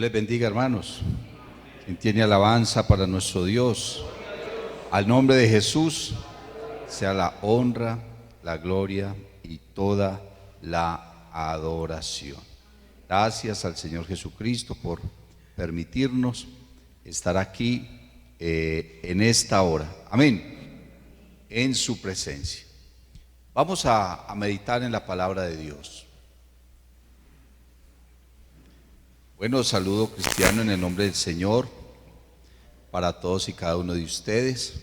les bendiga, hermanos. Quien tiene alabanza para nuestro Dios. Al nombre de Jesús sea la honra, la gloria y toda la adoración. Gracias al Señor Jesucristo por permitirnos estar aquí en esta hora. Amén. En su presencia. Vamos a meditar en la palabra de Dios. Bueno, saludo cristiano en el nombre del Señor para todos y cada uno de ustedes.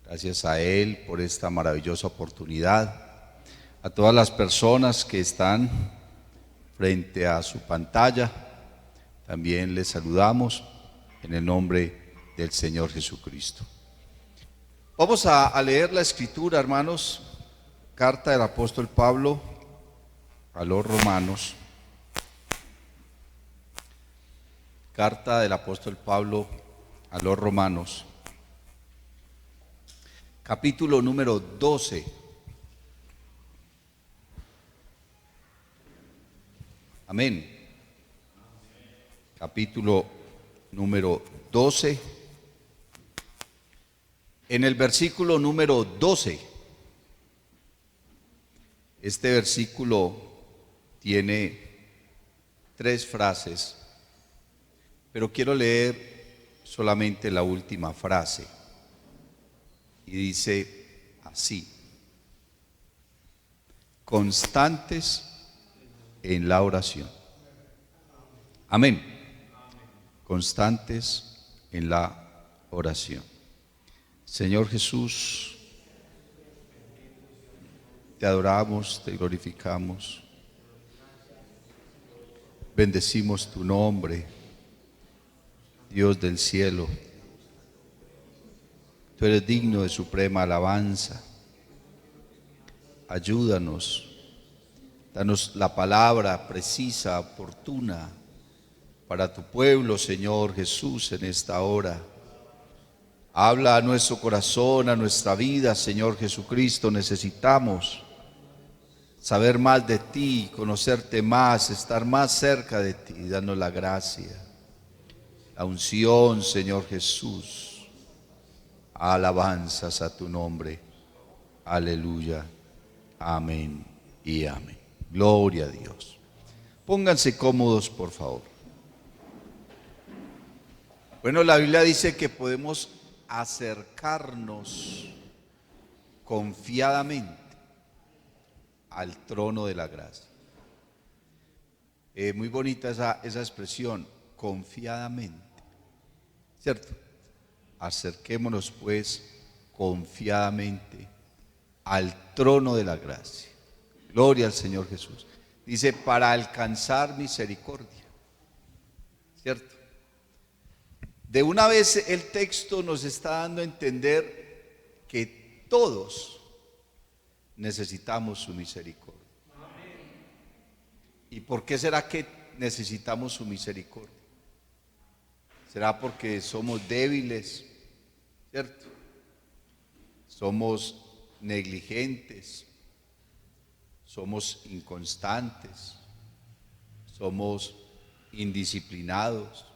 Gracias a Él por esta maravillosa oportunidad. A todas las personas que están frente a su pantalla, también les saludamos en el nombre del Señor Jesucristo. Vamos a leer la escritura, hermanos, carta del apóstol Pablo a los romanos. Carta del apóstol Pablo a los romanos, capítulo número 12. Amén. Capítulo número 12. En el versículo número 12, este versículo tiene 3 frases, pero quiero leer solamente la última frase. Y dice así: constantes en la oración. Amén. Constantes en la oración. Señor Jesús, te adoramos, te glorificamos, bendecimos tu nombre, Dios del cielo. Tú eres digno de suprema alabanza. Ayúdanos, danos la palabra precisa, oportuna para tu pueblo, Señor Jesús, en esta hora. Habla a nuestro corazón, a nuestra vida, Señor Jesucristo. Necesitamos saber más de ti, conocerte más, estar más cerca de ti. Danos la gracia, la unción, Señor Jesús. Alabanzas a tu nombre. Aleluya. Amén y amén. Gloria a Dios. Pónganse cómodos, por favor. Bueno, la Biblia dice que podemos acercarnos confiadamente al trono de la gracia. Muy bonita esa expresión, confiadamente, ¿cierto? Acerquémonos pues confiadamente al trono de la gracia. Gloria al Señor Jesús. Dice, para alcanzar misericordia, ¿cierto? De una vez el texto nos está dando a entender que todos necesitamos su misericordia. ¿Y por qué será que necesitamos su misericordia? ¿Será porque somos débiles, cierto? Somos negligentes, somos inconstantes, somos indisciplinados,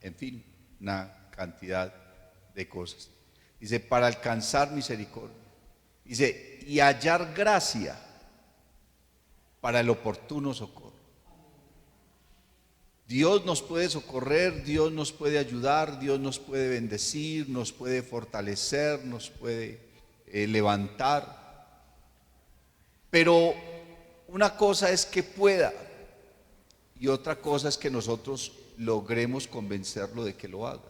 en fin, una cantidad de cosas. Dice, para alcanzar misericordia. Dice, y hallar gracia para el oportuno socorro. Dios nos puede socorrer, Dios nos puede ayudar, Dios nos puede bendecir, nos puede fortalecer, nos puede levantar. Pero una cosa es que pueda y otra cosa es que nosotros logremos convencerlo de que lo haga.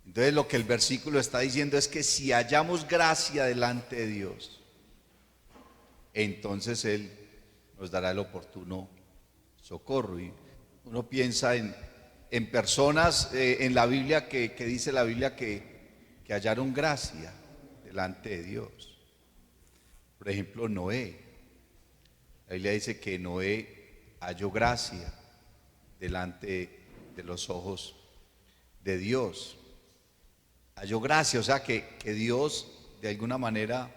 Entonces lo que el versículo está diciendo es que si hallamos gracia delante de Dios, entonces Él nos dará el oportuno socorro. Y uno piensa en personas en la Biblia que dice la Biblia que hallaron gracia delante de Dios. Por ejemplo, Noé. La Biblia dice que Noé halló gracia delante de los ojos de Dios. Halló gracia, o sea que Dios de alguna manera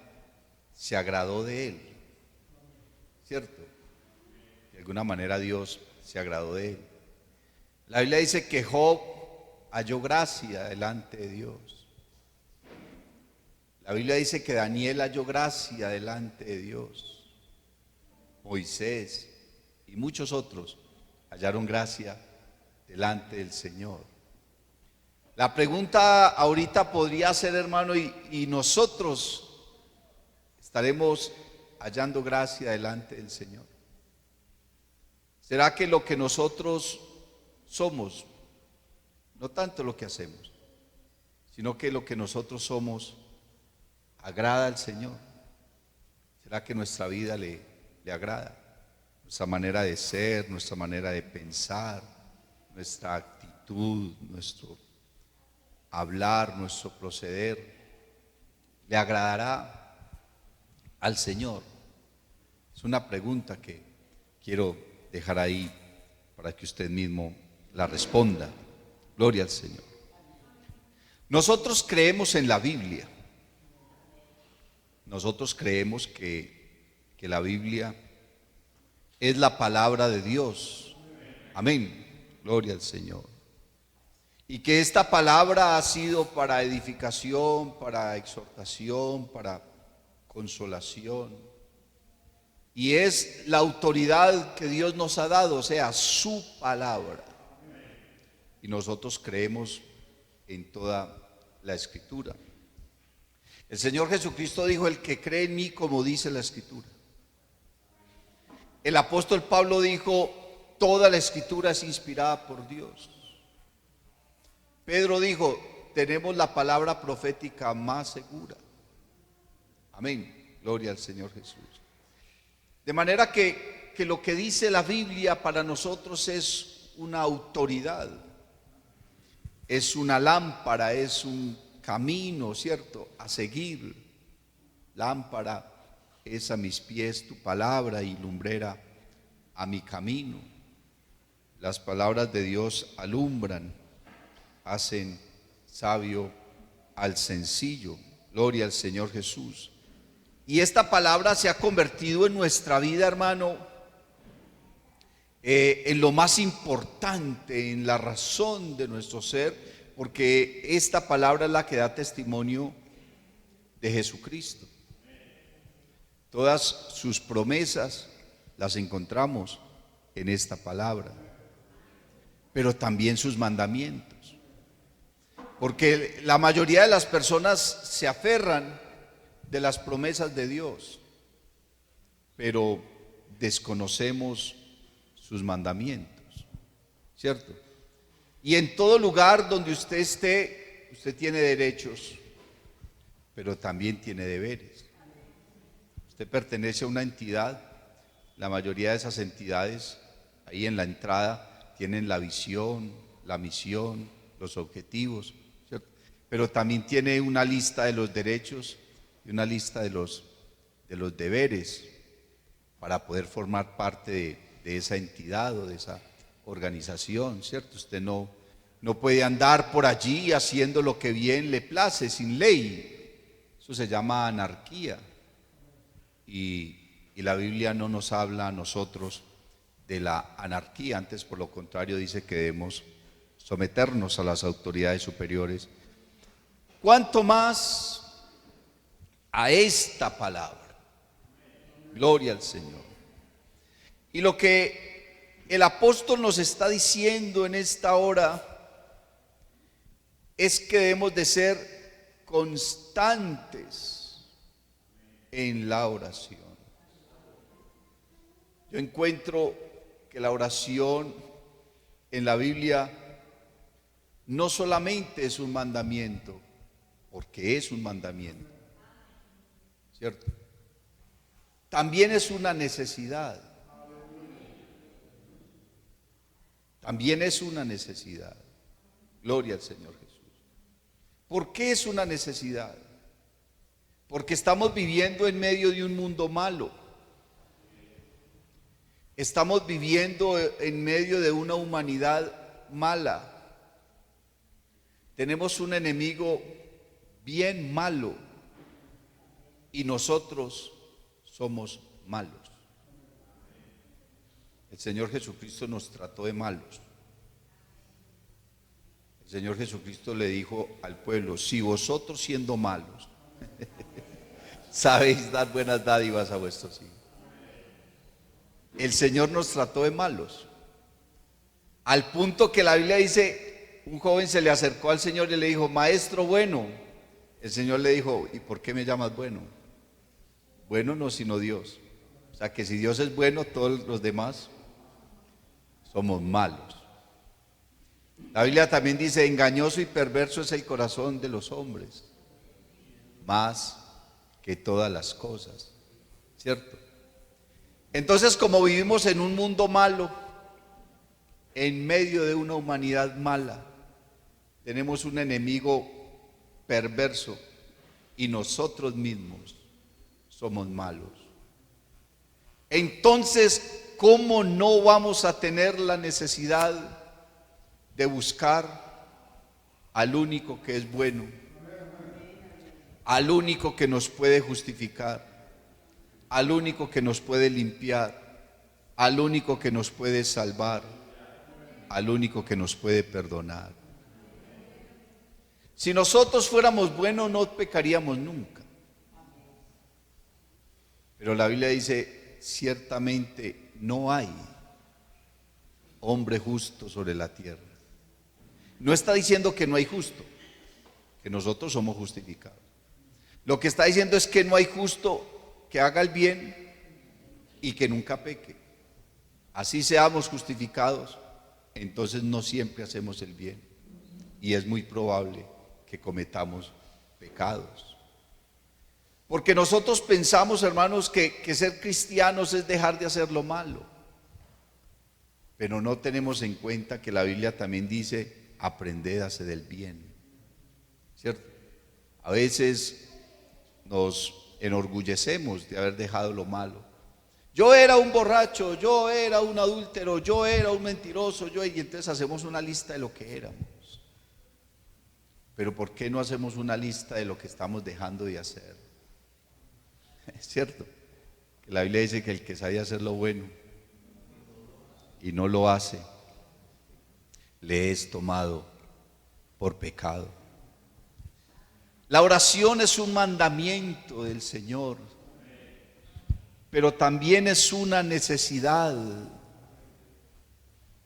se agradó de él, ¿cierto? De alguna manera Dios se agradó de él. La Biblia dice que Job halló gracia delante de Dios. La Biblia dice que Daniel halló gracia delante de Dios. Moisés y muchos otros hallaron gracia delante del Señor. La pregunta ahorita podría ser, hermano, y nosotros estaremos hallando gracia delante del Señor. ¿Será que lo que nosotros somos, no tanto lo que hacemos, sino que lo que nosotros somos agrada al Señor? ¿Será que nuestra vida le agrada? Nuestra manera de ser, nuestra manera de pensar, nuestra actitud, nuestro hablar, nuestro proceder, ¿le agradará al Señor? Es una pregunta que quiero dejar ahí para que usted mismo la responda. Gloria al Señor. Nosotros creemos en la Biblia. Nosotros creemos que la Biblia es la palabra de Dios. Amén. Gloria al Señor. Y que esta palabra ha sido para edificación, para exhortación, para consolación. Y es la autoridad que Dios nos ha dado, o sea, su palabra. Y nosotros creemos en toda la Escritura. El Señor Jesucristo dijo: el que cree en mí, como dice la Escritura. El apóstol Pablo dijo: toda la Escritura es inspirada por Dios. Pedro dijo: tenemos la palabra profética más segura. Amén. Gloria al Señor Jesús. De manera que lo que dice la Biblia para nosotros es una autoridad, es una lámpara, es un camino, ¿cierto?, a seguir. Lámpara es a mis pies tu palabra y lumbrera a mi camino. Las palabras de Dios alumbran, hacen sabio al sencillo. Gloria al Señor Jesús. Y esta palabra se ha convertido en nuestra vida, hermano, en lo más importante, en la razón de nuestro ser, porque esta palabra es la que da testimonio de Jesucristo. Todas sus promesas las encontramos en esta palabra, pero también sus mandamientos. Porque la mayoría de las personas se aferran de las promesas de Dios, pero desconocemos sus mandamientos, ¿cierto? Y en todo lugar donde usted esté, usted tiene derechos, pero también tiene deberes. Usted pertenece a una entidad, la mayoría de esas entidades, ahí en la entrada, tienen la visión, la misión, los objetivos, ¿cierto? Pero también tiene una lista de los derechos y una lista de los deberes para poder formar parte de esa entidad o de esa organización, ¿cierto? Usted no puede andar por allí haciendo lo que bien le place, sin ley. Eso se llama anarquía. Y la Biblia no nos habla a nosotros de la anarquía, antes por lo contrario dice que debemos someternos a las autoridades superiores. ¿Cuánto más a esta palabra? Gloria al Señor. Y lo que el apóstol nos está diciendo en esta hora es que debemos de ser constantes en la oración. Yo encuentro que la oración en la Biblia no solamente es un mandamiento, porque es un mandamiento, ¿cierto? También es una necesidad. También es una necesidad. Gloria al Señor Jesús. ¿Por qué es una necesidad? Porque estamos viviendo en medio de un mundo malo. Estamos viviendo en medio de una humanidad mala. Tenemos un enemigo bien malo y nosotros somos malos. El Señor Jesucristo nos trató de malos. El Señor Jesucristo le dijo al pueblo: si vosotros siendo malos sabéis dar buenas dádivas a vuestros hijos. El Señor nos trató de malos, al punto que la Biblia dice, un joven se le acercó al Señor y le dijo: maestro bueno. El Señor le dijo: ¿y por qué me llamas bueno? Bueno no, sino Dios. O sea que si Dios es bueno, todos los demás somos malos. La Biblia también dice: engañoso y perverso es el corazón de los hombres, más que todas las cosas, ¿cierto? Entonces, como vivimos en un mundo malo, en medio de una humanidad mala, tenemos un enemigo perverso y nosotros mismos somos malos. Entonces, ¿cómo no vamos a tener la necesidad de buscar al único que es bueno, al único que nos puede justificar, al único que nos puede limpiar, al único que nos puede salvar, al único que nos puede perdonar? Si nosotros fuéramos buenos, no pecaríamos nunca. Pero la Biblia dice: ciertamente no hay hombre justo sobre la tierra. No está diciendo que no hay justo, que nosotros somos justificados. Lo que está diciendo es que no hay justo que haga el bien y que nunca peque. Así seamos justificados, entonces no siempre hacemos el bien y es muy probable que cometamos pecados. Porque nosotros pensamos, hermanos, que ser cristianos es dejar de hacer lo malo, pero no tenemos en cuenta que la Biblia también dice: aprended a hacer el bien, ¿cierto? A veces nos enorgullecemos de haber dejado lo malo. Yo era un borracho, yo era un adúltero, yo era un mentiroso, y entonces hacemos una lista de lo que éramos. Pero ¿por qué no hacemos una lista de lo que estamos dejando de hacer? Es cierto que la Biblia dice que el que sabe hacer lo bueno y no lo hace, le es tomado por pecado. La oración es un mandamiento del Señor, pero también es una necesidad,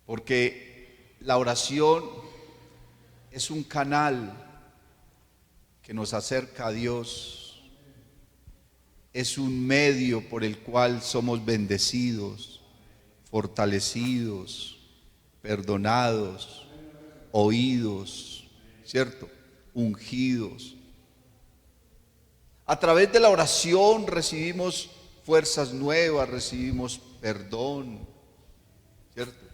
porque la oración es un canal que nos acerca a Dios, es un medio por el cual somos bendecidos, fortalecidos, perdonados, oídos, ¿cierto? Ungidos. A través de la oración recibimos fuerzas nuevas, recibimos perdón, ¿cierto?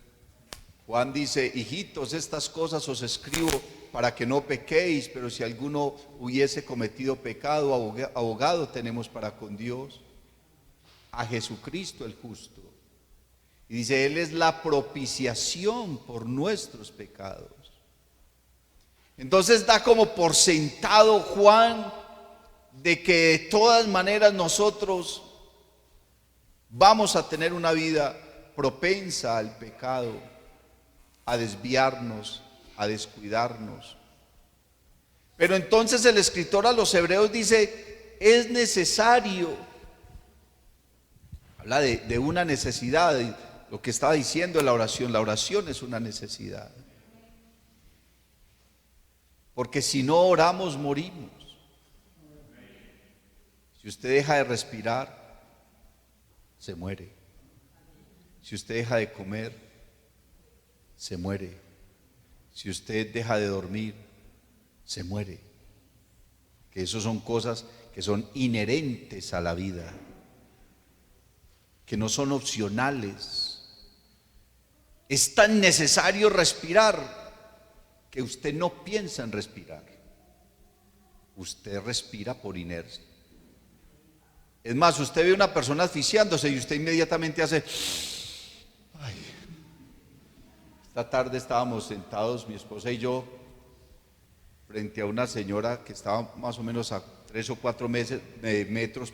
Juan dice: hijitos, estas cosas os escribo para que no pequéis, pero si alguno hubiese cometido pecado, abogado tenemos para con Dios, a Jesucristo el justo. Y dice: Él es la propiciación por nuestros pecados. Entonces da como por sentado Juan de que de todas maneras nosotros vamos a tener una vida propensa al pecado, a desviarnos, a descuidarnos. Pero entonces el escritor a los Hebreos dice: es necesario, habla de una necesidad, lo que estaba diciendo en la oración es una necesidad. Porque si no oramos, morimos. Si usted deja de respirar, se muere. Si usted deja de comer, se muere. Si usted deja de dormir, se muere. Que eso son cosas que son inherentes a la vida, que no son opcionales. Es tan necesario respirar que usted no piensa en respirar. Usted respira por inercia. Es más, usted ve a una persona asfixiándose y usted inmediatamente hace: ay. Esta tarde estábamos sentados, mi esposa y yo, frente a una señora que estaba más o menos a 3 o 4 metros,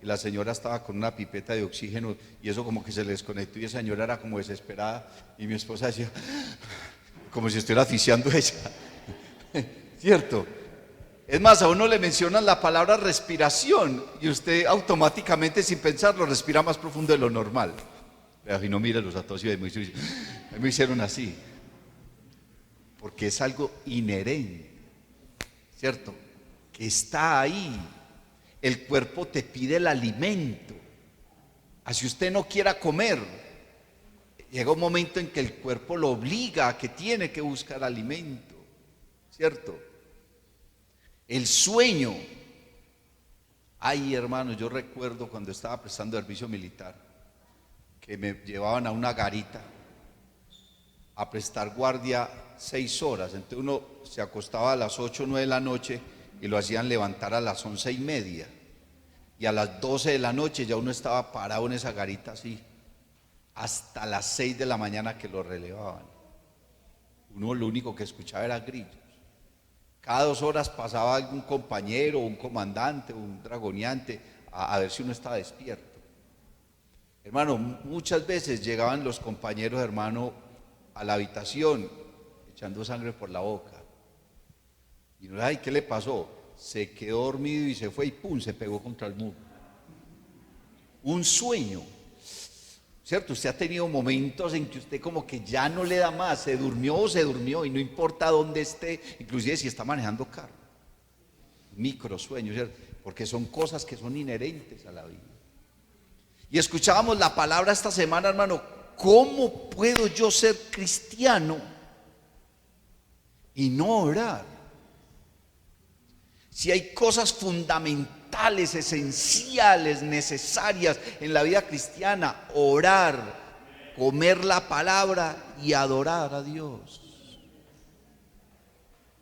y la señora estaba con una pipeta de oxígeno y eso como que se le desconectó y esa señora era como desesperada y mi esposa decía, como si estuviera asfixiando a ella, ¿cierto? Es más, a uno le mencionan la palabra respiración y usted automáticamente sin pensarlo respira más profundo de lo normal. Y no mire los atos y me hicieron así, porque es algo inherente, ¿cierto? Que está ahí. El cuerpo te pide el alimento. Así usted no quiera comer, llega un momento en que el cuerpo lo obliga a que tiene que buscar alimento, ¿cierto? El sueño. Ay, hermano, yo recuerdo cuando estaba prestando servicio militar, que me llevaban a una garita a prestar guardia 6 horas. Entonces uno se acostaba a las 8 o 9 de la noche y lo hacían levantar a las 11:30. Y a las 12 de la noche ya uno estaba parado en esa garita así, hasta las 6 de la mañana que lo relevaban. Uno lo único que escuchaba era grillos. Cada 2 horas pasaba algún compañero, un comandante, un dragoneante, a ver si uno estaba despierto. Hermano, muchas veces llegaban los compañeros, hermano, a la habitación, echando sangre por la boca. Y no, ay, ¿qué le pasó? Se quedó dormido y se fue y pum, se pegó contra el muro. Un sueño, ¿cierto? Usted ha tenido momentos en que usted como que ya no le da más, se durmió y no importa dónde esté, inclusive si está manejando carro. Microsueños, ¿cierto? Porque son cosas que son inherentes a la vida. Y escuchábamos la palabra esta semana, hermano, ¿cómo puedo yo ser cristiano y no orar? Si hay cosas fundamentales, esenciales, necesarias en la vida cristiana: orar, comer la palabra y adorar a Dios.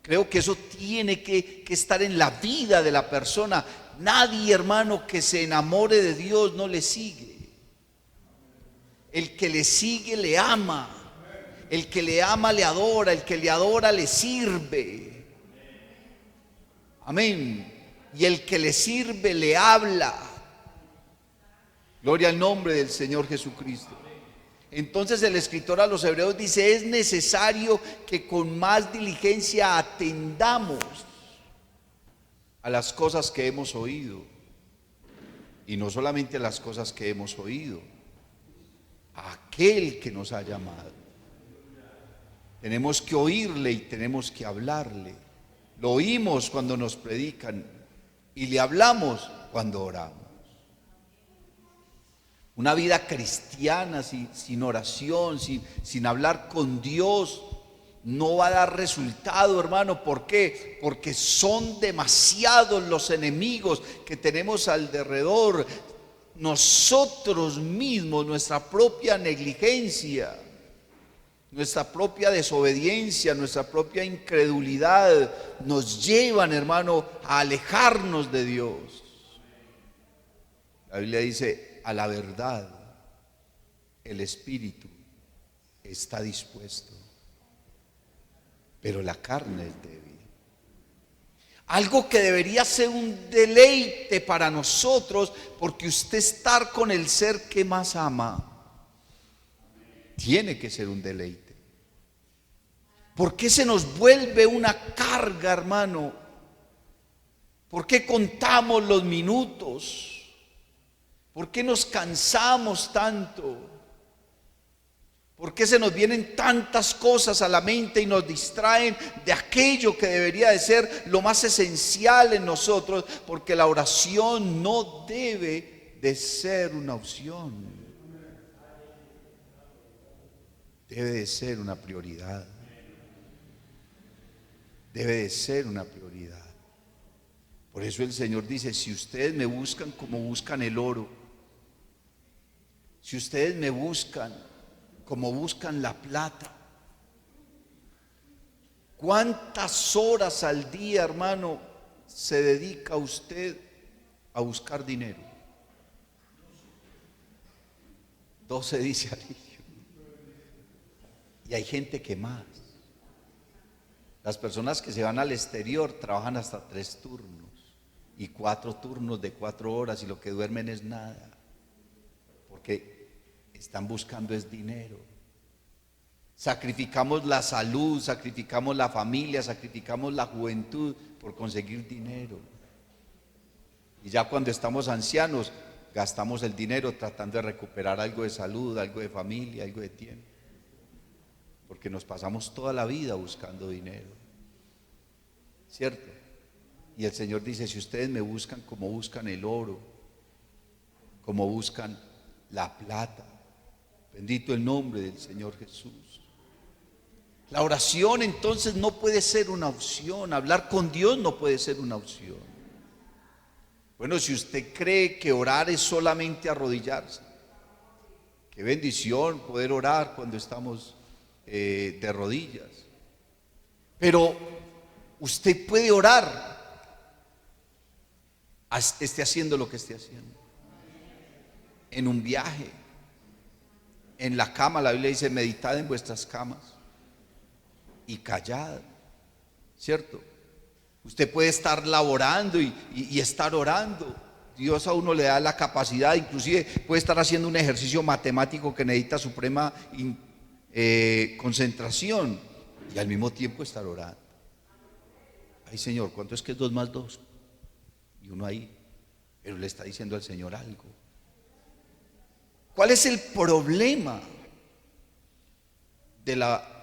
Creo que eso tiene que estar en la vida de la persona. Nadie, hermano, que se enamore de Dios no le sigue. El que le sigue le ama. El que le ama le adora. El que le adora le sirve. Amén. Y el que le sirve le habla. Gloria al nombre del Señor Jesucristo. Entonces el escritor a los hebreos dice: es necesario que con más diligencia atendamos a las cosas que hemos oído. Y no solamente a las cosas que hemos oído, a aquel que nos ha llamado. Tenemos que oírle y tenemos que hablarle. Lo oímos cuando nos predican y le hablamos cuando oramos. Una vida cristiana sin oración, sin hablar con Dios, no va a dar resultado, hermano. ¿Por qué? Porque son demasiados los enemigos que tenemos alrededor. Nosotros mismos, nuestra propia negligencia, nuestra propia desobediencia, nuestra propia incredulidad nos llevan, hermano, a alejarnos de Dios. La Biblia dice: a la verdad el espíritu está dispuesto, pero la carne es débil. Algo que debería ser un deleite para nosotros, porque usted estar con el ser que más ama tiene que ser un deleite. ¿Por qué se nos vuelve una carga, hermano? ¿Por qué contamos los minutos? ¿Por qué nos cansamos tanto? ¿Por qué se nos vienen tantas cosas a la mente y nos distraen de aquello que debería de ser lo más esencial en nosotros? Porque la oración no debe de ser una opción. Debe de ser una prioridad. Debe de ser una prioridad. Por eso el Señor dice: si ustedes me buscan como buscan el oro, si ustedes me buscan como buscan la plata, ¿cuántas horas al día, hermano, se dedica usted a buscar dinero? 12 dice al día. Y hay gente que más. Las personas que se van al exterior trabajan hasta 3 turnos. y 4 turnos de 4 horas y lo que duermen es nada, porque están buscando es dinero. Sacrificamos la salud, sacrificamos la familia, sacrificamos la juventud por conseguir dinero. Y ya cuando estamos ancianos, gastamos el dinero tratando de recuperar algo de salud, algo de familia, algo de tiempo. Porque nos pasamos toda la vida buscando dinero. ¿Cierto? Y el Señor dice, si ustedes me buscan como buscan el oro, como buscan la plata, bendito el nombre del Señor Jesús. La oración entonces no puede ser una opción, hablar con Dios no puede ser una opción. Bueno, si usted cree que orar es solamente arrodillarse, qué bendición poder orar cuando estamos de rodillas. Pero usted puede orar, esté haciendo lo que esté haciendo. En un viaje, en la cama, la Biblia dice, meditad en vuestras camas y callad, ¿cierto? Usted puede estar laborando y estar orando. Dios a uno le da la capacidad, inclusive puede estar haciendo un ejercicio matemático que necesita suprema concentración y al mismo tiempo estar orando. Ay, Señor, ¿cuánto es que es 2 más 2? Y uno ahí, pero le está diciendo al Señor algo. ¿Cuál es el problema de la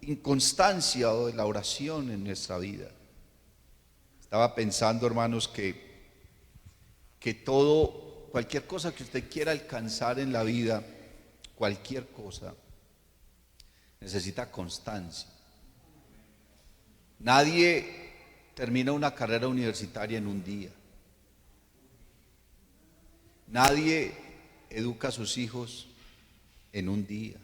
inconstancia o de la oración en nuestra vida? Estaba pensando, hermanos, que todo, cualquier cosa que usted quiera alcanzar en la vida, cualquier cosa, necesita constancia. Nadie termina una carrera universitaria en un día. Nadie educa a sus hijos en un día.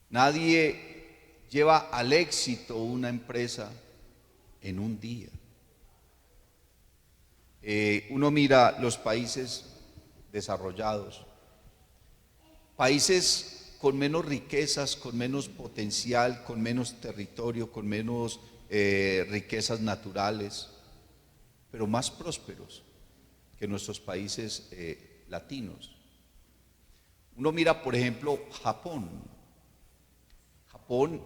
Nadie lleva al éxito una empresa en un día. Uno mira los países desarrollados, países con menos riquezas, con menos potencial, con menos territorio, con menos riquezas naturales, pero más prósperos que nuestros países latinos. Uno mira, por ejemplo, Japón. Japón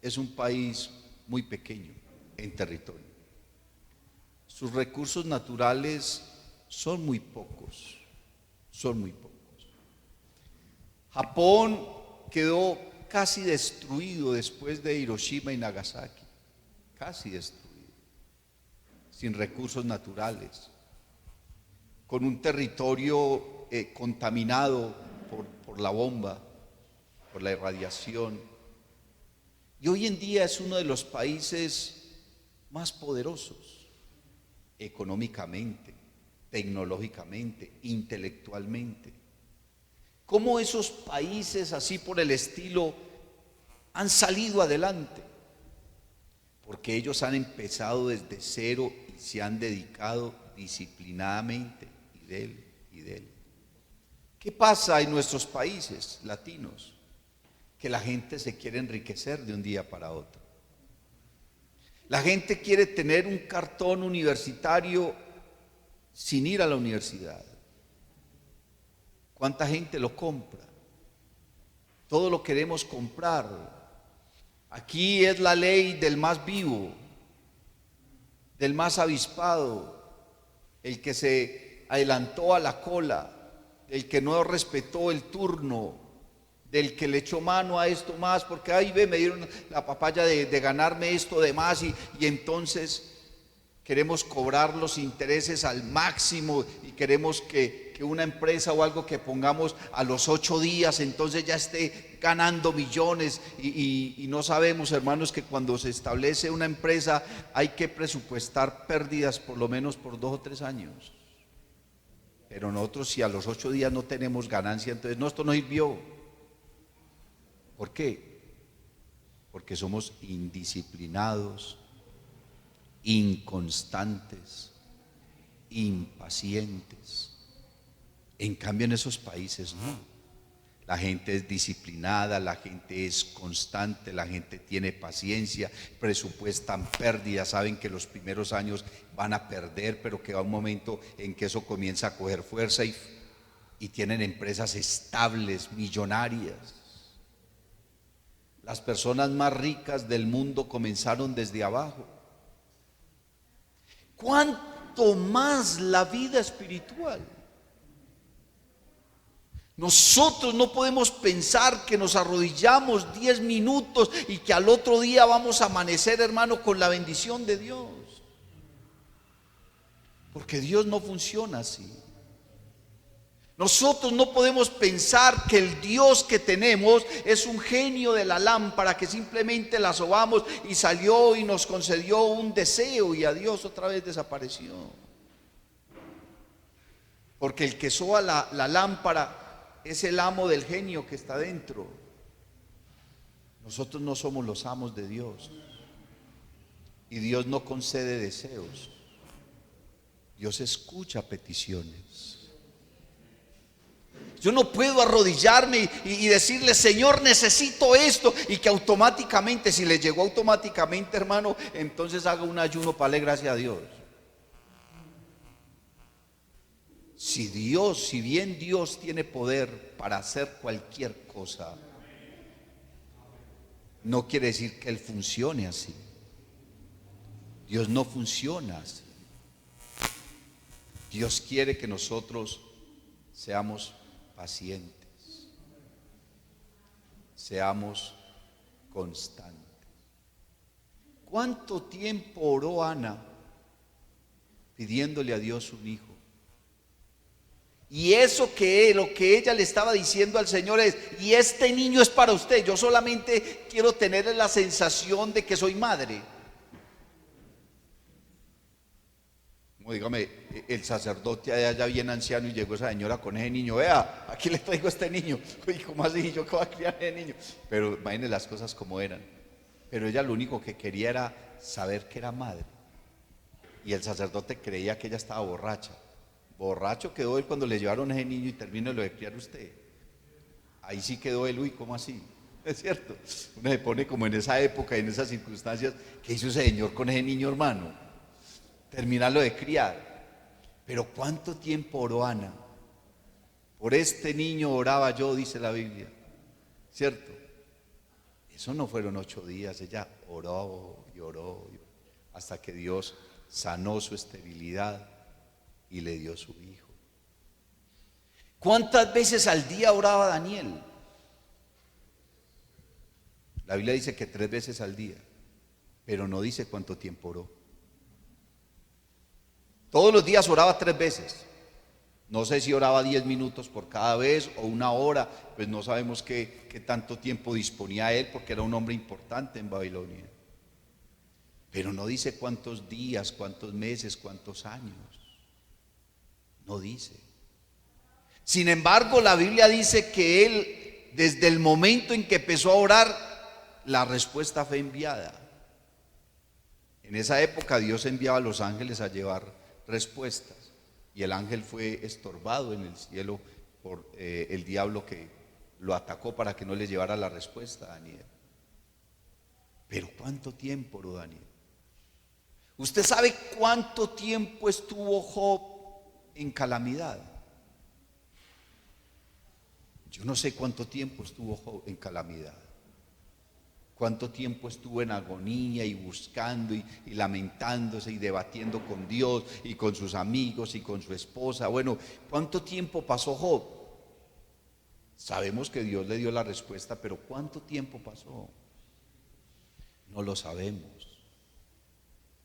es un país muy pequeño en territorio. Sus recursos naturales son muy pocos, son muy pocos. Japón quedó casi destruido después de Hiroshima y Nagasaki, casi destruido, sin recursos naturales, con un territorio contaminado por la bomba, por la irradiación. Y hoy en día es uno de los países más poderosos, económicamente, tecnológicamente, intelectualmente. ¿Cómo esos países así por el estilo han salido adelante? Porque ellos han empezado desde cero y se han dedicado disciplinadamente y de él y de él. ¿Qué pasa en nuestros países latinos? Que la gente se quiere enriquecer de un día para otro. La gente quiere tener un cartón universitario sin ir a la universidad. ¿Cuánta gente lo compra? Todo lo queremos comprar. Aquí es la ley del más vivo, del más avispado, el que se adelantó a la cola, el que no respetó el turno, del que le echó mano a esto más, porque ahí ve, me dieron la papaya de ganarme esto de más y entonces queremos cobrar los intereses al máximo y queremos que una empresa o algo que pongamos a los 8 días entonces ya esté ganando millones y no sabemos, hermanos, que cuando se establece una empresa hay que presupuestar pérdidas por lo menos por 2 o 3 años. Pero nosotros, si a los 8 días no tenemos ganancia, entonces no, esto no sirvió. ¿Por qué? Porque somos indisciplinados, inconstantes, impacientes. En cambio en esos países no. La gente es disciplinada, la gente es constante, la gente tiene paciencia, presupuestan pérdidas, saben que los primeros años van a perder, pero que va un momento en que eso comienza a coger fuerza y tienen empresas estables, millonarias. Las personas más ricas del mundo comenzaron desde abajo. ¿Cuánto más la vida espiritual? Nosotros no podemos pensar que nos arrodillamos 10 minutos y que al otro día vamos a amanecer, hermano, con la bendición de Dios. Porque Dios no funciona así. Nosotros no podemos pensar que el Dios que tenemos es un genio de la lámpara que simplemente la sobamos y salió y nos concedió un deseo y adiós, otra vez desapareció. Porque el que soba la lámpara es el amo del genio que está dentro. Nosotros no somos los amos de Dios. Y Dios no concede deseos. Dios escucha peticiones. Yo no puedo arrodillarme y decirle, Señor, necesito esto, y que automáticamente, si le llegó automáticamente, hermano, entonces haga un ayuno para darle gracias a Dios. Si bien Dios tiene poder para hacer cualquier cosa, no quiere decir que Él funcione así. Dios no funciona así. Dios quiere que nosotros seamos pacientes, seamos constantes. ¿Cuánto tiempo oró Ana pidiéndole a Dios un hijo? Y eso lo que ella le estaba diciendo al Señor es, y este niño es para usted, yo solamente quiero tener la sensación de que soy madre. Como dígame, el sacerdote allá bien anciano y llegó esa señora con ese niño, vea, aquí le traigo a este niño. Uy, ¿cómo así? ¿Yo qué voy a criar a ese niño? Pero imagínense las cosas como eran. Pero ella lo único que quería era saber que era madre. Y el sacerdote creía que ella estaba borracha. Borracho quedó él cuando le llevaron a ese niño y terminó lo de criar usted. Ahí sí quedó él, uy, ¿cómo así? Es cierto. Uno se pone como en esa época, en esas circunstancias. ¿Qué hizo ese señor con ese niño, hermano? Terminarlo de criar. Pero ¿cuánto tiempo oró Ana? Por este niño oraba yo, dice la Biblia. ¿Cierto? Eso no fueron 8 días. Ella oró y oró hasta que Dios sanó su esterilidad y le dio su hijo. ¿Cuántas veces al día oraba Daniel? La Biblia dice que 3 veces al día, pero no dice cuánto tiempo oró. Todos los días oraba 3 veces. No sé si oraba 10 minutos por cada vez o 1 hora, pues no sabemos qué tanto tiempo disponía él, porque era un hombre importante en Babilonia. Pero no dice cuántos días, cuántos meses, cuántos años. No dice. Sin embargo, la Biblia dice que él, desde el momento en que empezó a orar, la respuesta fue enviada. En esa época Dios enviaba a los ángeles a llevar respuestas, y el ángel fue estorbado en el cielo por el diablo que lo atacó para que no le llevara la respuesta a Daniel. Pero ¿cuánto tiempo oró Daniel? ¿Usted sabe cuánto tiempo estuvo Job en calamidad? Yo no sé cuánto tiempo estuvo Job en calamidad. Cuánto tiempo estuvo en agonía y buscando y lamentándose y debatiendo con Dios y con sus amigos y con su esposa. Bueno, ¿cuánto tiempo pasó Job? Sabemos que Dios le dio la respuesta, pero ¿cuánto tiempo pasó? No lo sabemos,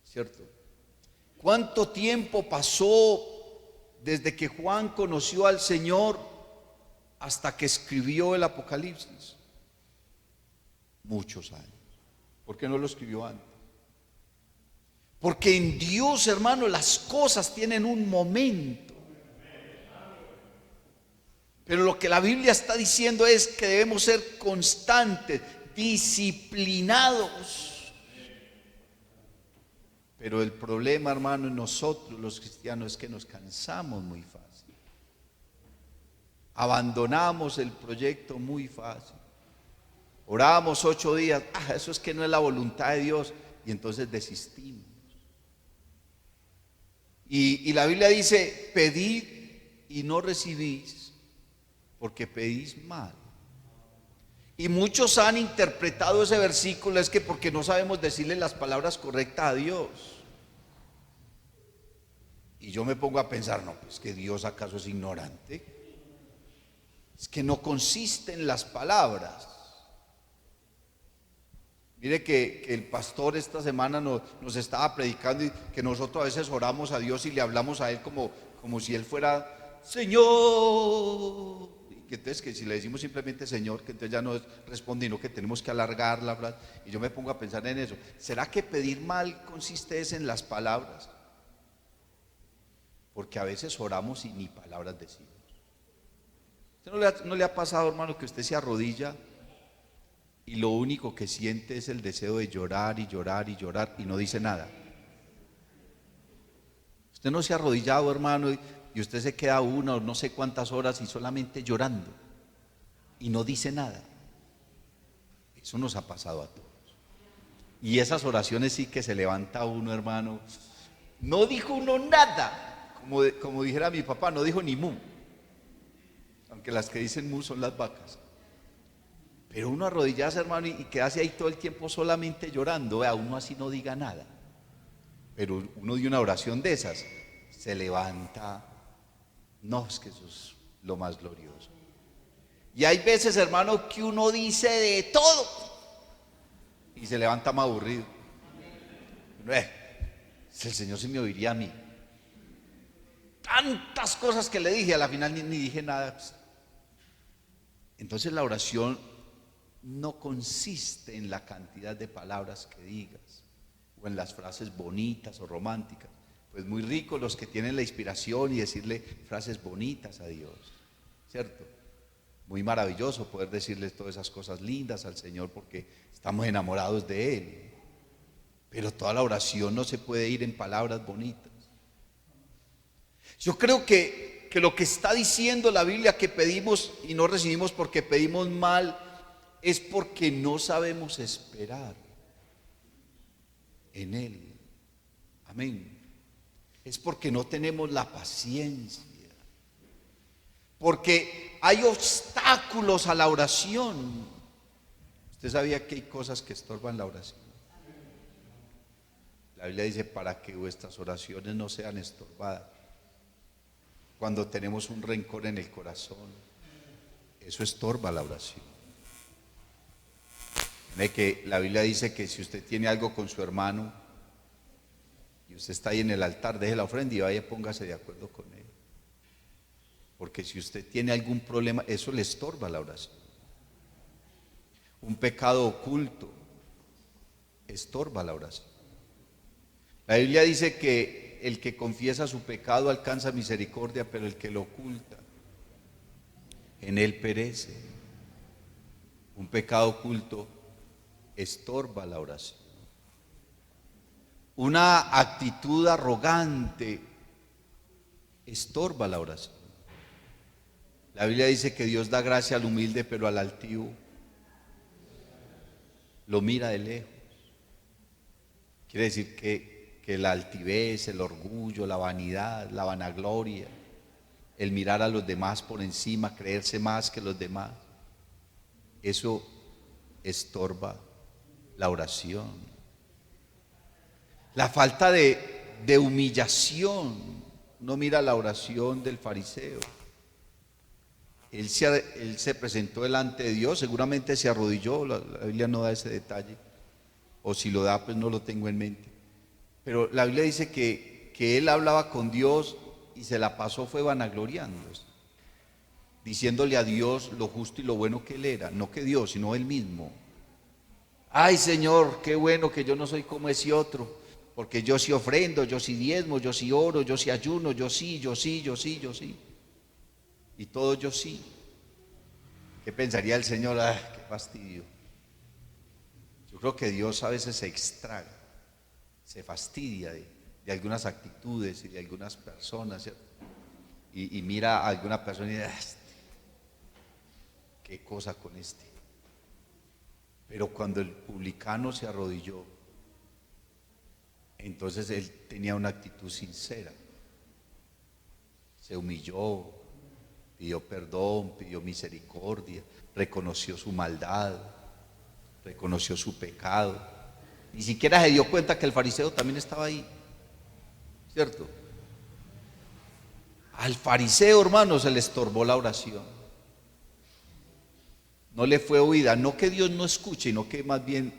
¿cierto? ¿Cuánto tiempo pasó desde que Juan conoció al Señor hasta que escribió el Apocalipsis? Muchos años. ¿Por qué no lo escribió antes? Porque en Dios, hermano, las cosas tienen un momento. Pero lo que la Biblia está diciendo es que debemos ser constantes, disciplinados. Pero el problema, hermano, en nosotros los cristianos es que nos cansamos muy fácil. Abandonamos el proyecto muy fácil. Orábamos 8 días, eso es que no es la voluntad de Dios, y entonces desistimos. Y la Biblia dice, pedid y no recibís, porque pedís mal. Y muchos han interpretado ese versículo, es que porque no sabemos decirle las palabras correctas a Dios. Y yo me pongo a pensar, no, pues que Dios acaso es ignorante. Es que no consiste en las palabras. Mire que el pastor esta semana nos estaba predicando y que nosotros a veces oramos a Dios y le hablamos a Él como si Él fuera Señor. Y que entonces que si le decimos simplemente Señor, que entonces ya no responde, sino que tenemos que alargar la frase. Y yo me pongo a pensar en eso. ¿Será que pedir mal consiste en las palabras? Porque a veces oramos y ni palabras decimos. ¿Usted no le ha pasado, hermano, que usted se arrodilla y lo único que siente es el deseo de llorar y llorar y llorar y no dice nada? Usted no se ha arrodillado, hermano, y usted se queda una o no sé cuántas horas y solamente llorando y no dice nada. Eso nos ha pasado a todos. Y esas oraciones sí que se levanta uno, hermano. No dijo uno nada. Como dijera mi papá, no dijo ni mu. Aunque las que dicen mu son las vacas. Pero uno arrodillarse, hermano, y quedarse ahí todo el tiempo solamente llorando, uno así no diga nada. Pero uno de una oración de esas se levanta. No, es que eso es lo más glorioso. Y hay veces, hermano, que uno dice de todo y se levanta más aburrido. Si el Señor se me oiría a mí. Tantas cosas que le dije, a la final ni dije nada. Entonces la oración no consiste en la cantidad de palabras que digas o en las frases bonitas o románticas. Pues muy ricos los que tienen la inspiración y decirle frases bonitas a Dios, ¿cierto? Muy maravilloso poder decirle todas esas cosas lindas al Señor porque estamos enamorados de Él. Pero toda la oración no se puede ir en palabras bonitas. Yo creo que lo que está diciendo la Biblia, que pedimos y no recibimos porque pedimos mal, es porque no sabemos esperar en Él. Amén. Es porque no tenemos la paciencia. Porque hay obstáculos a la oración. ¿Usted sabía que hay cosas que estorban la oración? La Biblia dice, para que vuestras oraciones no sean estorbadas. Cuando tenemos un rencor en el corazón, eso estorba la oración. Ve que la Biblia dice que si usted tiene algo con su hermano y usted está ahí en el altar, deje la ofrenda y vaya, póngase de acuerdo con él. Porque si usted tiene algún problema, eso le estorba la oración. Un pecado oculto estorba la oración. La Biblia dice que el que confiesa su pecado alcanza misericordia, pero el que lo oculta, en él perece. Un pecado oculto estorba la oración. Una actitud arrogante estorba la oración. La Biblia dice que Dios da gracia al humilde, pero al altivo lo mira de lejos. Quiere decir que la altivez, el orgullo, la vanidad, la vanagloria, el mirar a los demás por encima, creerse más que los demás, eso estorba la oración. La falta de humillación. No mira la oración del fariseo. Él se presentó delante de Dios, seguramente se arrodilló, la Biblia no da ese detalle, o si lo da, pues no lo tengo en mente. Pero la Biblia dice que él hablaba con Dios y se la pasó fue vanagloriándose, diciéndole a Dios lo justo y lo bueno que él era, no que Dios, sino él mismo. Ay, Señor, qué bueno que yo no soy como ese otro, porque yo sí ofrendo, yo sí diezmo, yo sí oro, yo sí ayuno, yo sí. Y todo yo sí. ¿Qué pensaría el Señor? Qué fastidio. Yo creo que Dios a veces se extrae, se fastidia de algunas actitudes y de algunas personas, ¿cierto? Y mira a alguna persona y dice, qué cosa con este. Pero cuando el publicano se arrodilló, entonces él tenía una actitud sincera. Se humilló, pidió perdón, pidió misericordia, reconoció su maldad, reconoció su pecado. Ni siquiera se dio cuenta que el fariseo también estaba ahí, ¿cierto? Al fariseo, hermano, se le estorbó la oración. No le fue oída, no que Dios no escuche, sino que más bien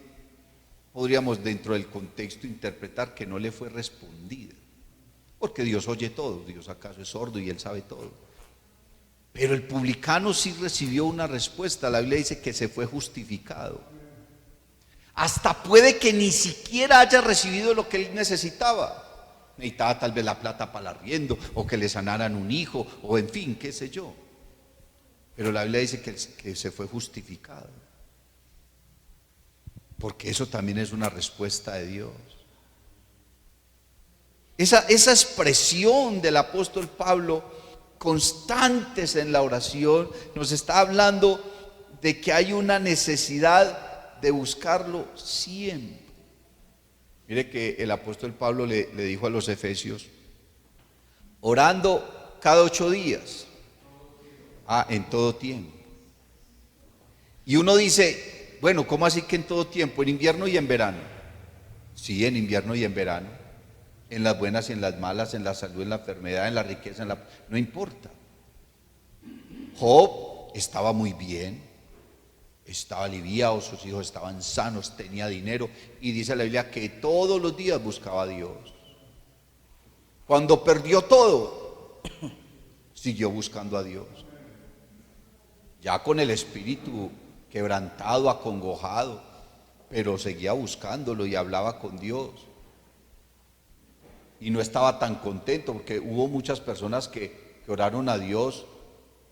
podríamos dentro del contexto interpretar que no le fue respondida. Porque Dios oye todo, Dios acaso es sordo y Él sabe todo. Pero el publicano sí recibió una respuesta. La Biblia dice que se fue justificado. Hasta puede que ni siquiera haya recibido lo que él necesitaba. Necesitaba tal vez la plata para el arriendo, o que le sanaran un hijo, o en fin, qué sé yo. Pero la Biblia dice que se fue justificado. Porque eso también es una respuesta de Dios. Esa expresión del apóstol Pablo, constantes en la oración, nos está hablando de que hay una necesidad de buscarlo siempre. Mire que el apóstol Pablo le dijo a los efesios, orando cada 8 días, en todo tiempo. Y uno dice, bueno, ¿cómo así que en todo tiempo? ¿En invierno y en verano? Sí, en invierno y en verano, en las buenas y en las malas, en la salud, en la enfermedad, en la riqueza, no importa. Job estaba muy bien, estaba aliviado, sus hijos estaban sanos, tenía dinero, y dice la Biblia que todos los días buscaba a Dios. Cuando perdió todo, siguió buscando a Dios, ya con el espíritu quebrantado, acongojado, pero seguía buscándolo y hablaba con Dios. Y no estaba tan contento, porque hubo muchas personas que oraron a Dios,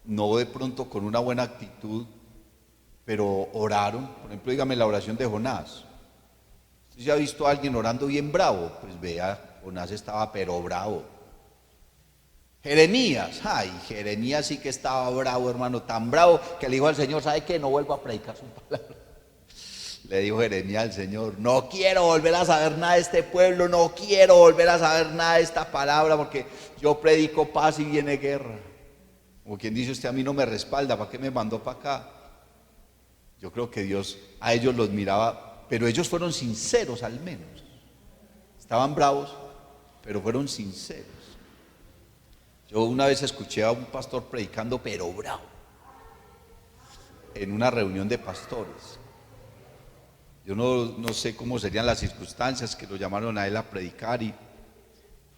no de pronto con una buena actitud, pero oraron. Por ejemplo, dígame la oración de Jonás. ¿Usted se ha visto a alguien orando bien bravo? Pues vea, Jonás estaba pero bravo. Jeremías, Jeremías sí que estaba bravo, hermano, tan bravo que le dijo al Señor, ¿sabe qué? No vuelvo a predicar su palabra. Le dijo Jeremías al Señor, no quiero volver a saber nada de este pueblo, no quiero volver a saber nada de esta palabra, porque yo predico paz y viene guerra. Como quien dice, usted a mí no me respalda, ¿para qué me mandó para acá? Yo creo que Dios a ellos los miraba, pero ellos fueron sinceros al menos. Estaban bravos, pero fueron sinceros. Yo una vez escuché a un pastor predicando, pero bravo, en una reunión de pastores. Yo no sé cómo serían las circunstancias que lo llamaron a él a predicar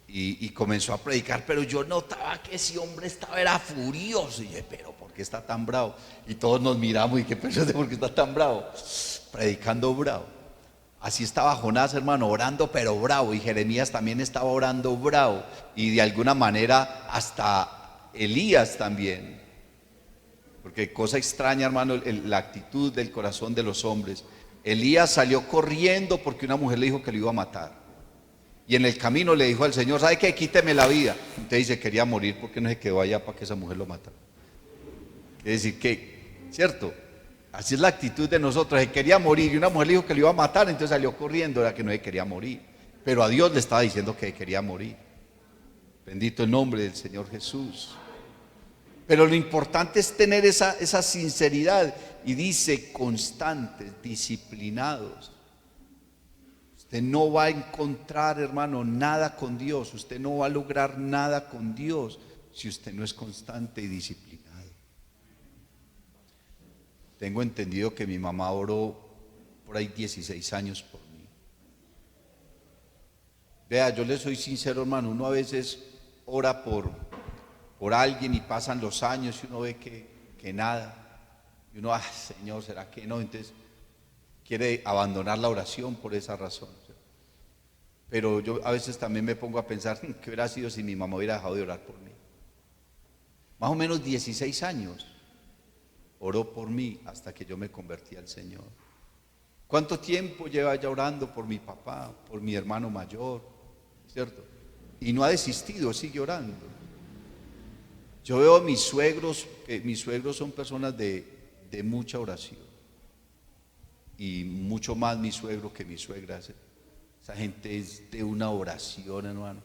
y comenzó a predicar, pero yo notaba que ese hombre era furioso. Y dije, pero ¿por qué está tan bravo? Y todos nos miramos y qué pensás, ¿por qué está tan bravo? Predicando bravo. Así estaba Jonás, hermano, orando pero bravo, y Jeremías también estaba orando bravo, y de alguna manera hasta Elías también. Porque cosa extraña, hermano, la actitud del corazón de los hombres. Elías salió corriendo porque una mujer le dijo que lo iba a matar. Y en el camino le dijo al Señor, ¿sabe qué? Quíteme la vida. Entonces dice, quería morir porque no se quedó allá para que esa mujer lo matara. Es decir, que, ¿cierto? Así es la actitud de nosotros. Se quería morir y una mujer le dijo que lo iba a matar, entonces salió corriendo, era que no se quería morir. Pero a Dios le estaba diciendo que quería morir. Bendito el nombre del Señor Jesús. Pero lo importante es tener esa sinceridad. Y dice, constantes, disciplinados. Usted no va a encontrar, hermano, nada con Dios. Usted no va a lograr nada con Dios si usted no es constante y disciplinado. Tengo entendido que mi mamá oró por ahí 16 años por mí. Vea, yo le soy sincero, hermano, uno a veces ora por alguien y pasan los años y uno ve que nada. Y uno, Señor, ¿será que no? Entonces quiere abandonar la oración por esa razón. Pero yo a veces también me pongo a pensar, ¿qué hubiera sido si mi mamá hubiera dejado de orar por mí? Más o menos 16 años oró por mí hasta que yo me convertí al Señor. ¿Cuánto tiempo lleva ya orando por mi papá, por mi hermano mayor? ¿Cierto? Y no ha desistido, sigue orando. Yo veo a mis suegros, que mis suegros son personas de de mucha oración. Y mucho más mi suegro que mi suegra. Esa gente es de una oración, hermano.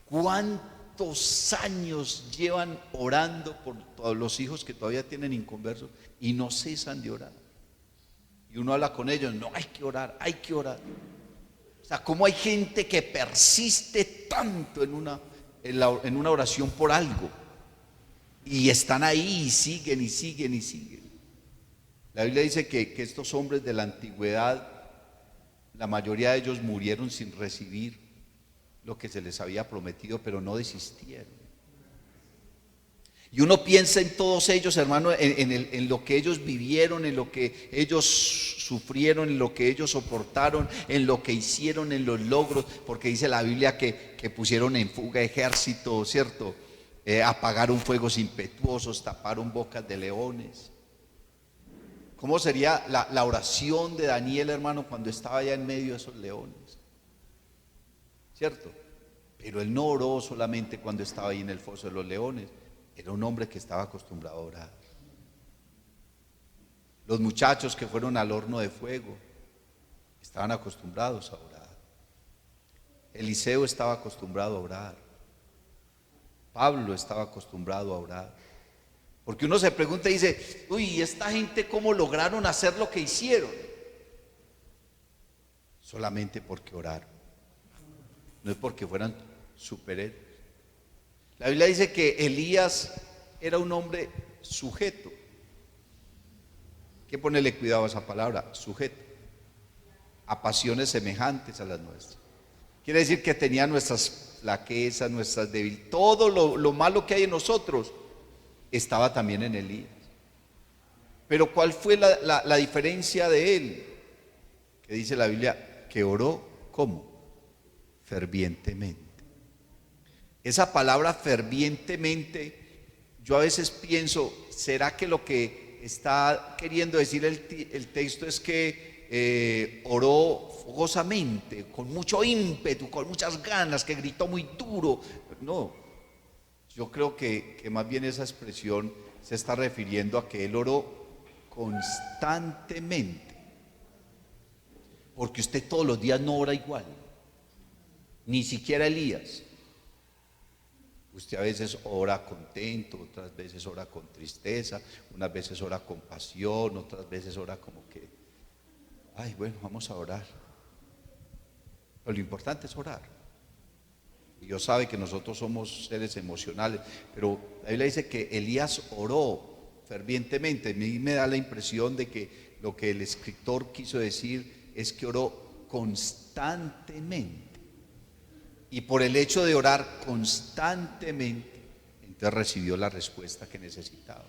¿Cuántos años llevan orando por todos los hijos que todavía tienen inconversos y no cesan de orar? Y uno habla con ellos, no, hay que orar, hay que orar. O sea, ¿cómo hay gente que persiste tanto en una oración por algo? Y están ahí y siguen y siguen y siguen. La Biblia dice que estos hombres de la antigüedad, la mayoría de ellos murieron sin recibir lo que se les había prometido, pero no desistieron. Y uno piensa en todos ellos, hermano, en lo que ellos vivieron, en lo que ellos sufrieron, en lo que ellos soportaron, en lo que hicieron, en los logros, porque dice la Biblia que pusieron en fuga ejércitos, ¿cierto? Apagaron fuegos impetuosos, taparon bocas de leones. ¿Cómo sería la oración de Daniel, hermano, cuando estaba allá en medio de esos leones? ¿Cierto? Pero él no oró solamente cuando estaba ahí en el foso de los leones. Era un hombre que estaba acostumbrado a orar. Los muchachos que fueron al horno de fuego estaban acostumbrados a orar. Eliseo estaba acostumbrado a orar. Pablo estaba acostumbrado a orar. Porque uno se pregunta y dice, uy, ¿esta gente cómo lograron hacer lo que hicieron? Solamente porque oraron. No es porque fueran superhéroes. La Biblia dice que Elías era un hombre sujeto. Hay que ponerle cuidado a esa palabra, sujeto, a pasiones semejantes a las nuestras. Quiere decir que tenía nuestras flaquezas, nuestras debilidades, todo lo malo que hay en nosotros estaba también en Elías. Pero ¿cuál fue la diferencia de él? Que dice la Biblia que oró, ¿cómo? Fervientemente. Esa palabra fervientemente, yo a veces pienso, ¿será que lo que está queriendo decir el texto es que oró fogosamente, con mucho ímpetu, con muchas ganas, que gritó muy duro? No, yo creo que más bien esa expresión se está refiriendo a que él oró constantemente, porque usted todos los días no ora igual, ni siquiera Elías. Usted a veces ora contento, otras veces ora con tristeza, unas veces ora con pasión, otras veces ora como que, ay, bueno, vamos a orar. Pero lo importante es orar. Y Dios sabe que nosotros somos seres emocionales, pero la Biblia dice que Elías oró fervientemente. A mí me da la impresión de que lo que el escritor quiso decir es que oró constantemente. Y por el hecho de orar constantemente, entonces recibió la respuesta que necesitaba.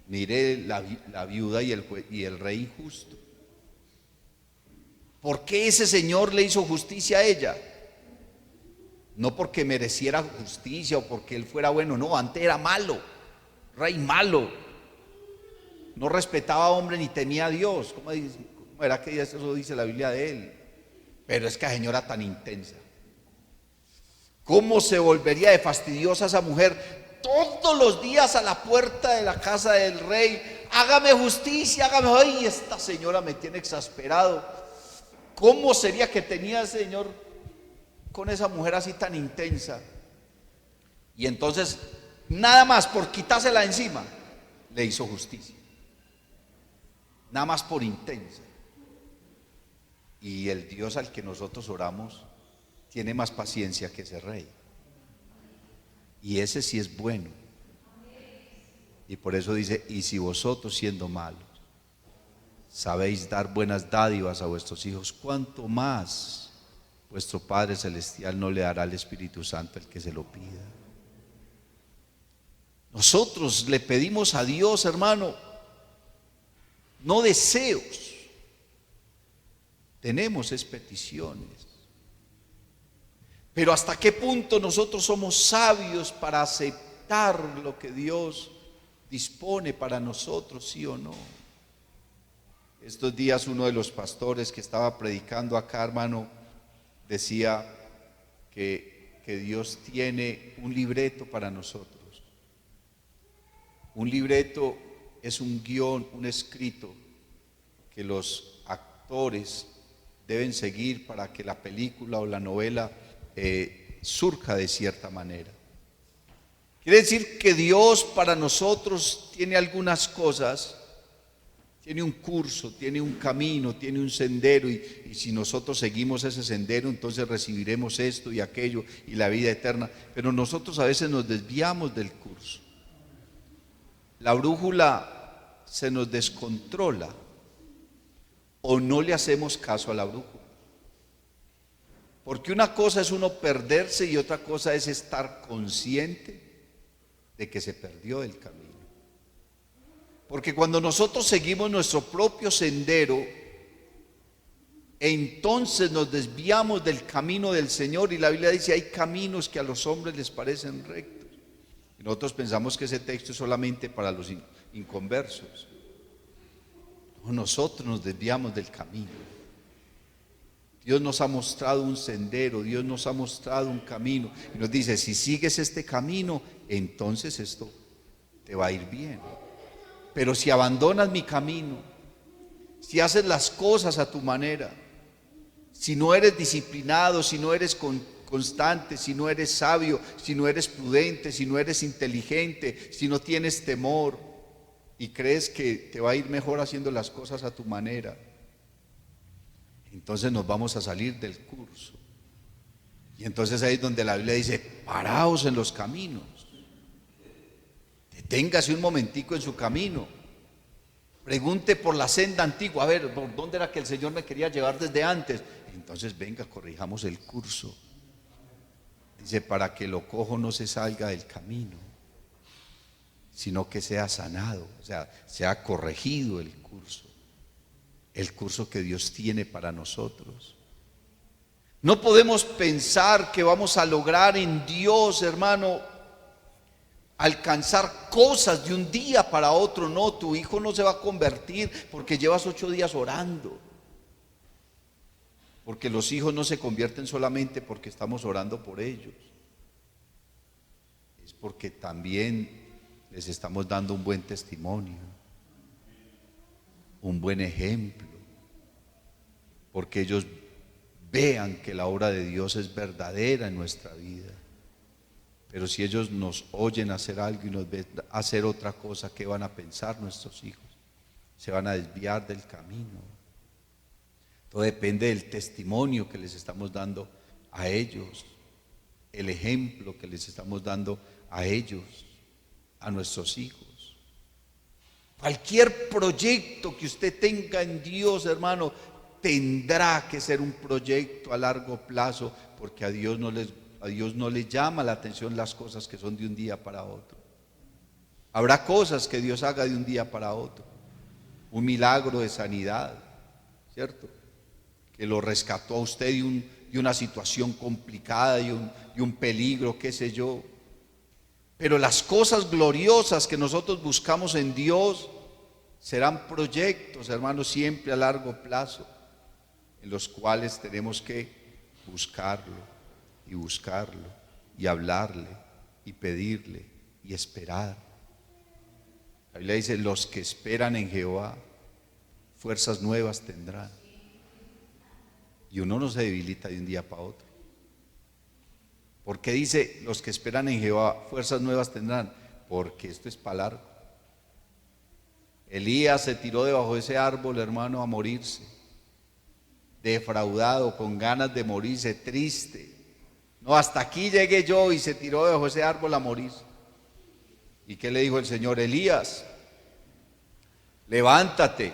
Mire la viuda y el rey injusto. ¿Por qué ese señor le hizo justicia a ella? No porque mereciera justicia o porque él fuera bueno, no, antes era malo, rey malo. No respetaba a hombre ni temía a Dios. ¿Cómo era que eso dice la Biblia de él? Pero es que la señora tan intensa. ¿Cómo se volvería de fastidiosa esa mujer? Todos los días a la puerta de la casa del rey, hágame justicia, hágame. Ay, esta señora me tiene exasperado. ¿Cómo sería que tenía el Señor con esa mujer así tan intensa? Y entonces, nada más por quitársela encima, le hizo justicia. Nada más por intensa. Y el Dios al que nosotros oramos tiene más paciencia que ese rey. Y ese sí es bueno. Y por eso dice, y si vosotros siendo malos sabéis dar buenas dádivas a vuestros hijos, ¿cuánto más vuestro Padre Celestial no le dará el Espíritu Santo al que se lo pida? Nosotros le pedimos a Dios, hermano, no deseos. Tenemos peticiones. Pero ¿hasta qué punto nosotros somos sabios para aceptar lo que Dios dispone para nosotros, sí o no? Estos días uno de los pastores que estaba predicando acá, hermano, decía que Dios tiene un libreto para nosotros. Un libreto es un guión, un escrito que los actores deben seguir para que la película o la novela surja de cierta manera. Quiere decir que Dios para nosotros tiene algunas cosas, tiene un curso, tiene un camino, tiene un sendero, y si nosotros seguimos ese sendero, entonces recibiremos esto y aquello y la vida eterna. Pero nosotros a veces nos desviamos del curso. La brújula se nos descontrola o no le hacemos caso a la brújula. Porque una cosa es uno perderse y otra cosa es estar consciente de que se perdió el camino. Porque cuando nosotros seguimos nuestro propio sendero, entonces nos desviamos del camino del Señor, y la Biblia dice: hay caminos que a los hombres les parecen rectos. Y nosotros pensamos que ese texto es solamente para los inconversos. No, nosotros nos desviamos del camino. Dios nos ha mostrado un sendero, Dios nos ha mostrado un camino, y nos dice: si sigues este camino, entonces esto te va a ir bien. Pero si abandonas mi camino, si haces las cosas a tu manera, si no eres disciplinado, si no eres constante, si no eres sabio, si no eres prudente, si no eres inteligente, si no tienes temor y crees que te va a ir mejor haciendo las cosas a tu manera, entonces nos vamos a salir del curso. Y entonces ahí es donde la Biblia dice: paraos en los caminos, deténgase un momentico en su camino, pregunte por la senda antigua, a ver, ¿por dónde era que el Señor me quería llevar desde antes? Entonces venga, corrijamos el curso. Dice: para que lo cojo no se salga del camino, sino que sea sanado, o sea, sea corregido el curso que Dios tiene para nosotros. No podemos pensar que vamos a lograr en Dios, hermano, alcanzar cosas de un día para otro. No, tu hijo no se va a convertir porque llevas 8 días orando. Porque los hijos no se convierten solamente porque estamos orando por ellos. Es porque también les estamos dando un buen testimonio, un buen ejemplo, porque ellos vean que la obra de Dios es verdadera en nuestra vida. Pero si ellos nos oyen hacer algo y nos ven hacer otra cosa, ¿qué van a pensar nuestros hijos? Se van a desviar del camino. Todo depende del testimonio que les estamos dando a ellos, el ejemplo que les estamos dando a ellos, a nuestros hijos. Cualquier proyecto que usted tenga en Dios, hermano, tendrá que ser un proyecto a largo plazo, porque a Dios no le llama la atención las cosas que son de un día para otro. Habrá cosas que Dios haga de un día para otro. Un milagro de sanidad, ¿cierto? Que lo rescató a usted de una situación complicada, y un peligro, qué sé yo. Pero las cosas gloriosas que nosotros buscamos en Dios serán proyectos, hermanos, siempre a largo plazo, en los cuales tenemos que buscarlo y hablarle y pedirle y esperar. La Biblia dice: los que esperan en Jehová, fuerzas nuevas tendrán. Y uno no se debilita de un día para otro. ¿Por qué dice los que esperan en Jehová, fuerzas nuevas tendrán? Porque esto es para largo. Elías se tiró debajo de ese árbol, hermano, a morirse, defraudado, con ganas de morirse, triste. No, hasta aquí llegué yo, y se tiró debajo de ese árbol a morir. ¿Y qué le dijo el Señor? Elías, levántate,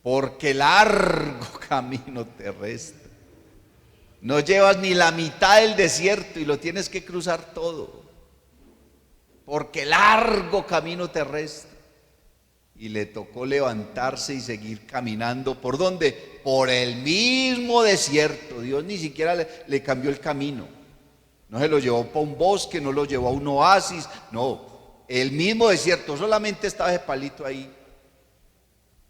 porque largo camino te resta. No llevas ni la mitad del desierto y lo tienes que cruzar todo, porque largo camino te resta. Y le tocó levantarse y seguir caminando. ¿Por dónde? Por el mismo desierto. Dios ni siquiera le cambió el camino. No se lo llevó para un bosque, no lo llevó a un oasis, no, el mismo desierto, solamente estaba ese palito ahí.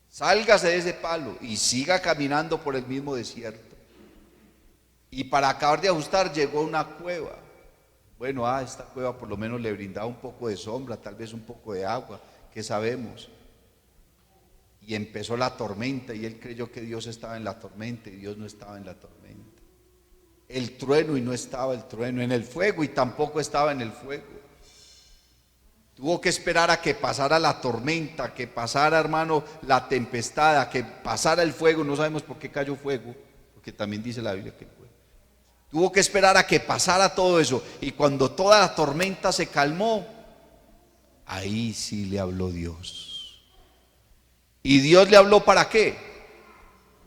Sálgase de ese palo y siga caminando por el mismo desierto. Y para acabar de ajustar llegó a una cueva. Bueno, esta cueva por lo menos le brindaba un poco de sombra, tal vez un poco de agua, ¿qué sabemos? Y empezó la tormenta y él creyó que Dios estaba en la tormenta y Dios no estaba en la tormenta. El trueno y no estaba el trueno, en el fuego y tampoco estaba en el fuego. Tuvo que esperar a que pasara la tormenta, que pasara, hermano, la tempestad, a que pasara el fuego. No sabemos por qué cayó fuego, porque también dice la Biblia que fue. Tuvo que esperar a que pasara todo eso. Y cuando toda la tormenta se calmó, ahí sí le habló Dios. ¿Y Dios le habló para qué?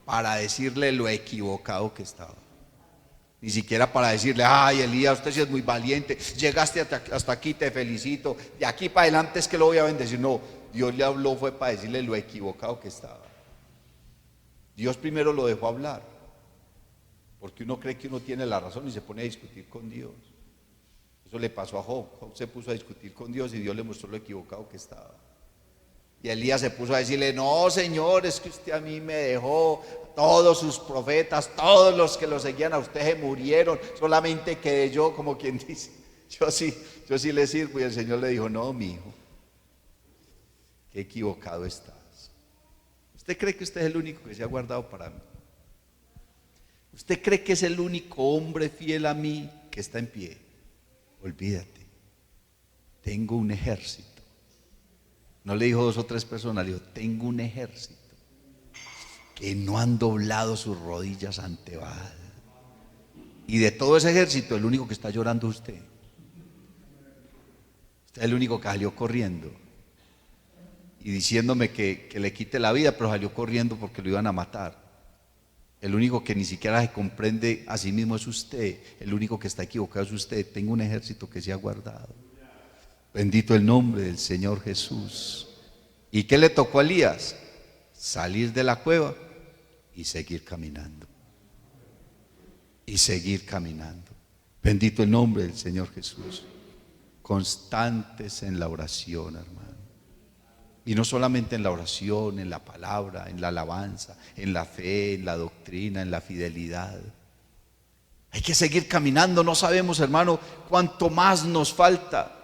Para decirle lo equivocado que estaba. Ni siquiera para decirle, ay Elías, usted sí es muy valiente, llegaste hasta aquí, te felicito, de aquí para adelante es que lo voy a bendecir. No, Dios le habló fue para decirle lo equivocado que estaba. Dios primero lo dejó hablar, porque uno cree que uno tiene la razón y se pone a discutir con Dios. Eso le pasó a Job. Job se puso a discutir con Dios y Dios le mostró lo equivocado que estaba. Y Elías se puso a decirle, no Señor, es que usted a mí me dejó, todos sus profetas, todos los que lo seguían a usted se murieron, solamente quedé yo, como quien dice, yo sí le sirvo. Y el Señor le dijo, no mi hijo, qué equivocado estás. ¿Usted cree que usted es el único que se ha guardado para mí? ¿Usted cree que es el único hombre fiel a mí que está en pie? Olvídate, tengo un ejército. No le dijo 2 o 3 personas, le dijo, tengo un ejército que no han doblado sus rodillas ante Baal. Y de todo ese ejército, el único que está llorando es usted. Usted es el único que salió corriendo y diciéndome que le quite la vida, pero salió corriendo porque lo iban a matar. El único que ni siquiera se comprende a sí mismo es usted. El único que está equivocado es usted. Tengo un ejército que se ha guardado. Bendito el nombre del Señor Jesús. ¿Y qué le tocó a Elías? Salir de la cueva y seguir caminando. Y seguir caminando. Bendito el nombre del Señor Jesús. Constantes en la oración, hermano. Y no solamente en la oración, en la palabra, en la alabanza, en la fe, en la doctrina, en la fidelidad. Hay que seguir caminando. No sabemos, hermano, cuánto más nos falta.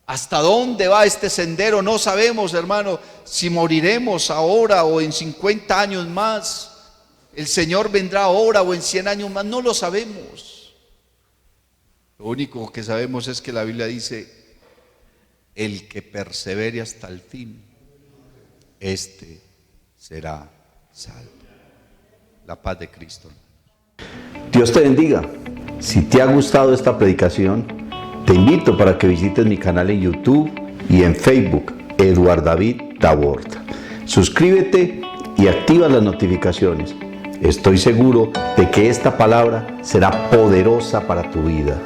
¿Hasta dónde va este sendero? No sabemos, hermano, si moriremos ahora o en 50 años más. El Señor vendrá ahora o en 100 años más. No lo sabemos. Lo único que sabemos es que la Biblia dice, el que persevere hasta el fin, este será salvo. La paz de Cristo. Dios te bendiga. Si te ha gustado esta predicación, te invito para que visites mi canal en YouTube y en Facebook, Eduard David Tabort. Suscríbete y activa las notificaciones. Estoy seguro de que esta palabra será poderosa para tu vida.